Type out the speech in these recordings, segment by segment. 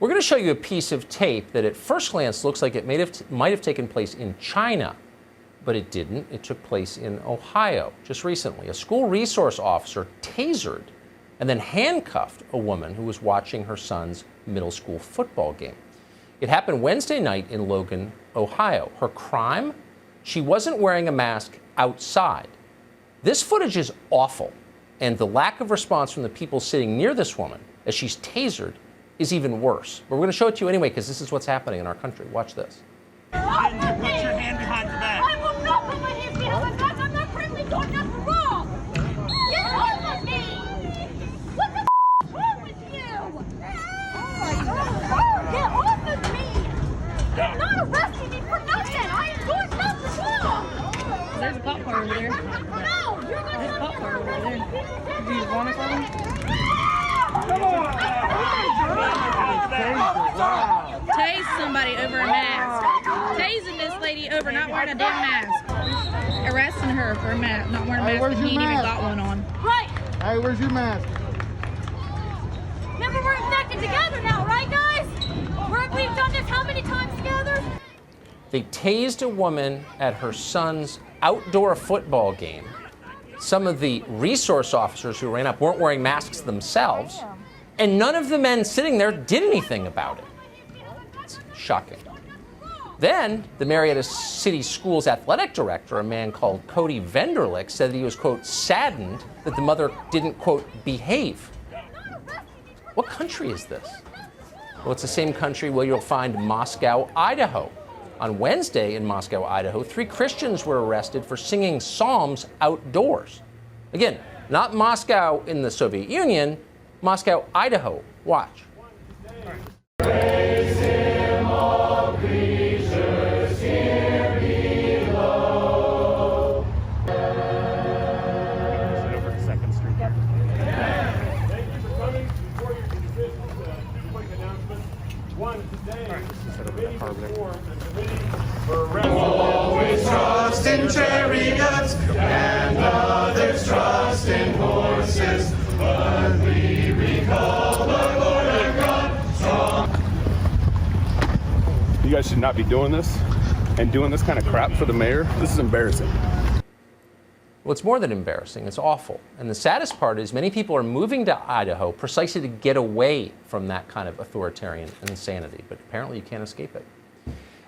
We're going to show you a piece of tape that at first glance looks like it might have taken place in China, but it didn't. It took place in Ohio just recently. A school resource officer tasered and then handcuffed a woman who was watching her son's middle school football game. It happened Wednesday night in Logan, Ohio. Her crime? She wasn't wearing a mask outside. This footage is awful, and the lack of response from the people sitting near this woman as she's tasered is even worse. But we're going to show it to you anyway because this is what's happening in our country. Watch this. Put your hand behind your back. I will not put my hands behind my back. I'm not friendly. Doing nothing wrong. Get off of me. What the is wrong with you? Get off of me. You're not arresting me for nothing. I am doing nothing wrong. There's a cop car over there. No, you're not. There's a cop car over there. Do you want to call him? Come on. Tase somebody over a mask. Tasing this lady over not wearing a damn mask. Arresting her for a mask, not wearing a mask, and he ain't even got one on. Right. Hey, where's your mask? Remember, we're infected together now, right, guys? We've done this how many times together? They tased a woman at her son's outdoor football game. Some of the resource officers who ran up weren't wearing masks themselves, and none of the men sitting there did anything about it. It's shocking. Then, the Marietta City Schools athletic director, a man called Cody Venderlich, said that he was, quote, saddened that the mother didn't, quote, behave. What country is this? Well, it's the same country where you'll find Moscow, Idaho. On Wednesday in Moscow, Idaho, 3 Christians were arrested for singing psalms outdoors. Again, not Moscow in the Soviet Union, Moscow, Idaho. Watch. Praise him, all creatures here below. Over to Second Street. Thank you for coming. Before your decisions, two quick announcements. One, today, the committee was formed, the committee for arrest. Always trust in chariots, and others trust in horses, but we recall the Lord our God strong. You guys should not be doing this and doing this kind of crap for the mayor. This is embarrassing. Well, it's more than embarrassing. It's awful. And the saddest part is many people are moving to Idaho precisely to get away from that kind of authoritarian insanity. But apparently you can't escape it.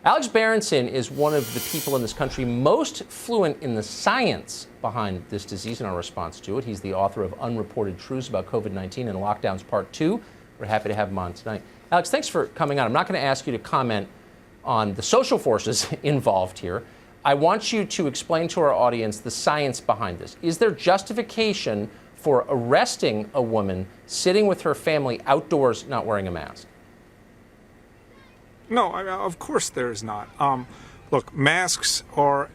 Alex Berenson is one of the people in this country most fluent in the science behind this disease and our response to it. He's the author of Unreported Truths about COVID-19 and Lockdowns Part 2. We're happy to have him on tonight. Alex, thanks for coming on. I'm not going to ask you to comment on the social forces involved here. I want you to explain to our audience the science behind this. Is there justification for arresting a woman sitting with her family outdoors not wearing a mask? No, of course there is not. Look, masks are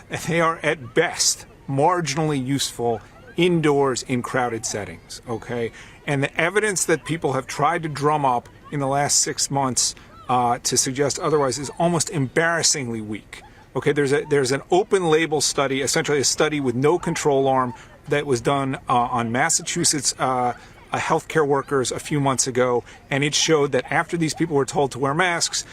at best marginally useful indoors in crowded settings, okay? And the evidence that people have tried to drum up in the last 6 months to suggest otherwise is almost embarrassingly weak. Okay, there's an open label study, essentially a study with no control arm that was done on Massachusetts healthcare workers a few months ago, and it showed that after these people were told to wear masks,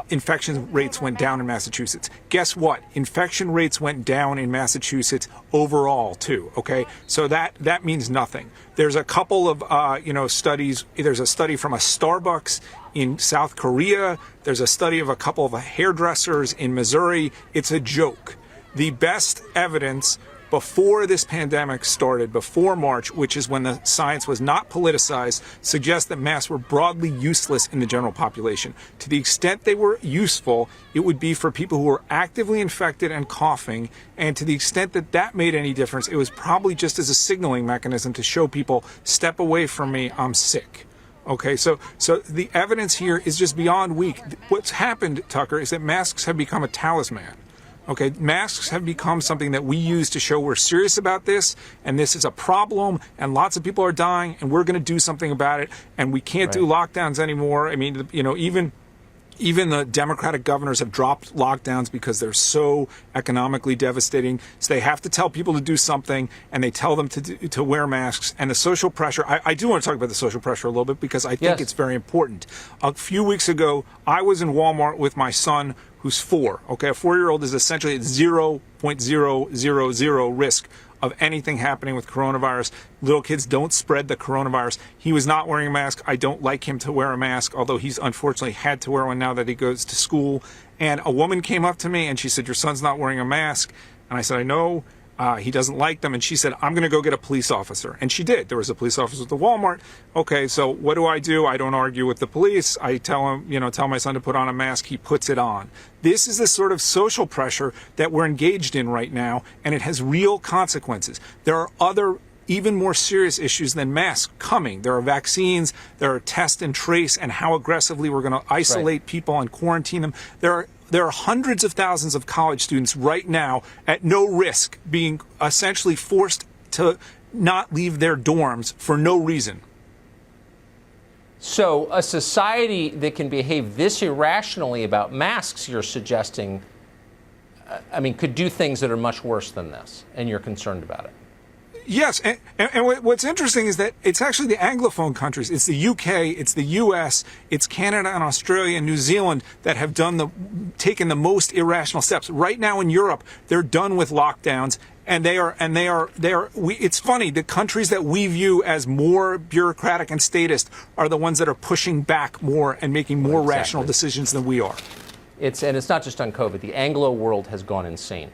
infection rates went down in Massachusetts. Guess what? Infection rates went down in Massachusetts overall too. Okay, so that means nothing. There's a couple of studies. There's a study from a Starbucks in South Korea. There's a study of a couple of hairdressers in Missouri. It's a joke. The best evidence before this pandemic started, before March, which is when the science was not politicized, suggests that masks were broadly useless in the general population. To the extent they were useful, it would be for people who were actively infected and coughing, and to the extent that that made any difference, it was probably just as a signaling mechanism to show people, step away from me, I'm sick. Okay, so the evidence here is just beyond weak. What's happened, Tucker, is that masks have become a talisman. Okay, masks have become something that we use to show we're serious about this, and this is a problem, and lots of people are dying, and we're going to do something about it, and we can't do lockdowns anymore. I mean, even Even the Democratic governors have dropped lockdowns because they're so economically devastating. So they have to tell people to do something, and they tell them to wear masks. And the social pressure, I do want to talk about the social pressure a little bit because I think it's very important. A few weeks ago, I was in Walmart with my son, who's 4. Okay, a 4-year-old is essentially at 0.000 risk of anything happening with coronavirus. Little kids don't spread the coronavirus. He was not wearing a mask. I don't like him to wear a mask, although he's unfortunately had to wear one now that he goes to school. And a woman came up to me and she said, "Your son's not wearing a mask." And I said, "I know. He doesn't like them." And she said, "I'm going to go get a police officer." And she did. There was a police officer at the Walmart. Okay, so what do? I don't argue with the police. I tell him, tell my son to put on a mask. He puts it on. This is the sort of social pressure that we're engaged in right now, and it has real consequences. There are other even more serious issues than masks coming. There are vaccines, there are test and trace, and how aggressively we're going to isolate people and quarantine them. There are hundreds of thousands of college students right now at no risk being essentially forced to not leave their dorms for no reason. So a society that can behave this irrationally about masks, you're suggesting, could do things that are much worse than this, and you're concerned about it. Yes, and what's interesting is that it's actually the Anglophone countries, it's the UK, it's the US, it's Canada and Australia and New Zealand that have taken the most irrational steps. Right now in Europe, they're done with lockdowns, and it's funny, the countries that we view as more bureaucratic and statist are the ones that are pushing back more and making more rational decisions than we are. And it's not just on COVID. The Anglo world has gone insane.